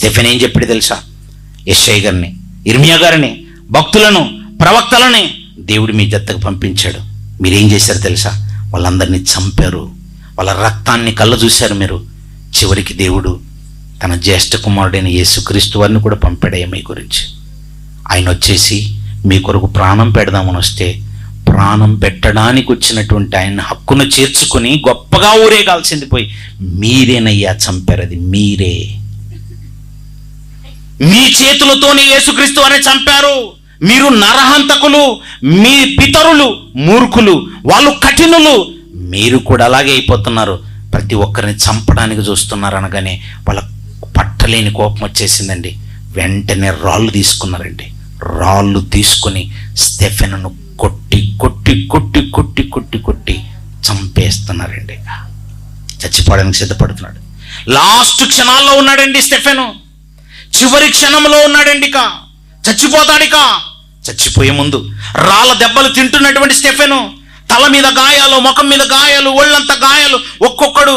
Stephen ఏం చెప్పాడు తెలుసా? యెషయా గారిని, ఇర్మియా గారిని, భక్తులను, ప్రవక్తలని దేవుడు మీ జత్తకు పంపించాడు. మీరేం చేశారు తెలుసా? వాళ్ళందరినీ చంపారు, వాళ్ళ రక్తాన్ని కళ్ళ చూశారు మీరు. చివరికి దేవుడు తన జ్యేష్ఠ కుమారుడైన యేసుక్రీస్తు వారిని కూడా పంపాడయ్యా మీ గురించి. ఆయన వచ్చేసి మీ కొరకు ప్రాణం పెడదామని వస్తే, ప్రాణం పెట్టడానికి వచ్చినటువంటి ఆయన హక్కును చేర్చుకుని గొప్పగా ఊరేగాల్సింది పోయి మీరేనయ్యా చంపారు. అది మీరే, మీ చేతులతోనే యేసుక్రీస్తు వారిని చంపారు. మీరు నరహంతకులు, మీ పితరులు మూర్ఖులు, వాళ్ళు కఠినులు, మీరు కూడా అలాగే అయిపోతున్నారు. ప్రతి ఒక్కరిని చంపడానికి చూస్తున్నారు అనగానే వాళ్ళ పట్టలేని కోపం వచ్చేసిందండి. వెంటనే రాళ్ళు తీసుకున్నారండి. రాళ్ళు తీసుకుని స్టెఫెనును కొట్టి కొట్టి కొట్టి కొట్టి కొట్టి కొట్టి చంపేస్తున్నారండి. చచ్చిపోవడానికి సిద్ధపడుతున్నాడు. లాస్ట్ క్షణాల్లో ఉన్నాడండి స్టెఫెను, చివరి క్షణంలో ఉన్నాడండి. ఇక చచ్చిపోతాడిక. చచ్చిపోయే ముందు రాళ్ళ దెబ్బలు తింటున్నటువంటి స్టెఫెను, తల మీద గాయాలు, ముఖం మీద గాయాలు, ఒళ్ళంతా గాయాలు. ఒక్కొక్కడు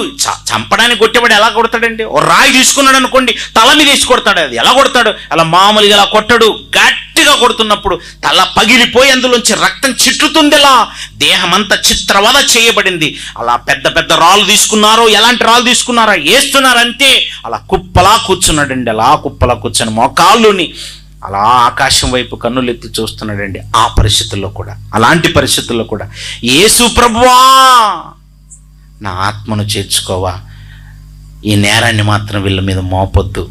చంపడానికి కొట్టేవాడు ఎలా కొడతాడండి? ఓ రాయి తీసుకున్నాడు అనుకోండి, తల మీద వేసి కొడతాడు. అది ఎలా కొడతాడు? అలా మామూలుగా అలా కొట్టడు. గట్టిగా కొడుతున్నప్పుడు తల పగిలిపోయి అందులోంచి రక్తం చిట్లుతుంది. ఇలా దేహం అంతా చిత్రవద చేయబడింది. అలా పెద్ద పెద్ద రాళ్ళు తీసుకున్నారో, ఎలాంటి రాళ్ళు తీసుకున్నారో వేస్తున్నారంతే. అలా కుప్పలా కూర్చున్నాడండి. అలా కుప్పలా కూర్చొని మోకాళ్ళుని అలా ఆకాశం వైపు కన్నులు ఎత్తి చూస్తున్నాడండి. ఆ పరిస్థితుల్లో కూడా, అలాంటి పరిస్థితుల్లో కూడా, యేసు ప్రభువా నా ఆత్మను చేర్చుకోవా, ఈ నేరాన్ని మాత్రం వీళ్ళ మీద మోపొద్దు.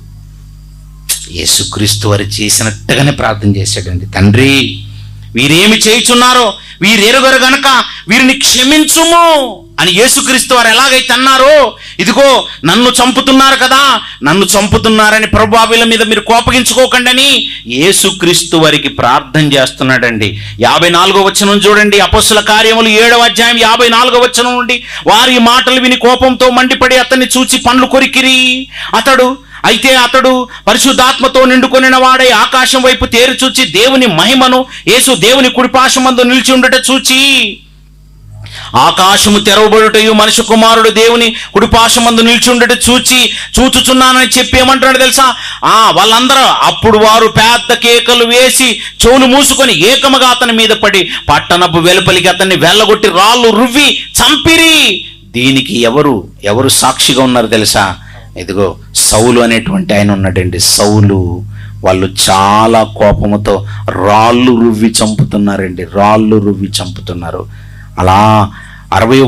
యేసుక్రీస్తు వారు చేసినట్టుగానే ప్రార్థన చేశాడండి. తండ్రి, వీరేమి చేయుచున్నారో వీరెరుగరు గనక వీరిని క్షమించుము అని యేసుక్రీస్తు వారు ఎలాగైతే అన్నారో, ఇదిగో నన్ను చంపుతున్నారు కదా, నన్ను చంపుతున్నారని ప్రభువా వీళ్ళ మీద మీరు కోపగించుకోకండి అని యేసుక్రీస్తు వారికి ప్రార్థన చేస్తున్నాడండి. 54వ వచనం చూడండి, అపొస్తలుల కార్యములు 7వ అధ్యాయం 54వ వచనం నుండి. వారి మాటలు విని కోపంతో మండిపడి అతన్ని చూచి పండ్లు కొరికిరి. అతడు పరిశుద్ధాత్మతో నిండుకొనిన వాడై ఆకాశం వైపు తేరు చూచి దేవుని మహిమను, యేసు దేవుని కుడిపార్శ్వమందు నిలిచి ఉండట చూచి, ఆకాశము తెరవబడుటయు మనుష్య కుమారుడు దేవుని కుడిపార్శ్వమందు నిలిచి ఉండట చూచుచున్నానని చెప్పి ఏమంటున్నాడు తెలుసా? వాళ్ళందరూ అప్పుడు వారు పెద్ద కేకలు వేసి చెవులు మూసుకొని ఏకముగా అతని మీద పడి పట్టణపు వెలుపలికి అతన్ని వెళ్ళగొట్టి రాళ్ళు రువ్వి చంపిరి. దీనికి ఎవరు సాక్షిగా ఉన్నారు తెలుసా? ఇదిగో సౌలు అనేటువంటి ఆయన ఉన్నాడండి. సౌలు వాళ్ళు చాలా కోపముతో రాళ్ళు రువ్వి చంపుతున్నారండి. రాళ్ళు రువ్వి చంపుతున్నారు. అలా 60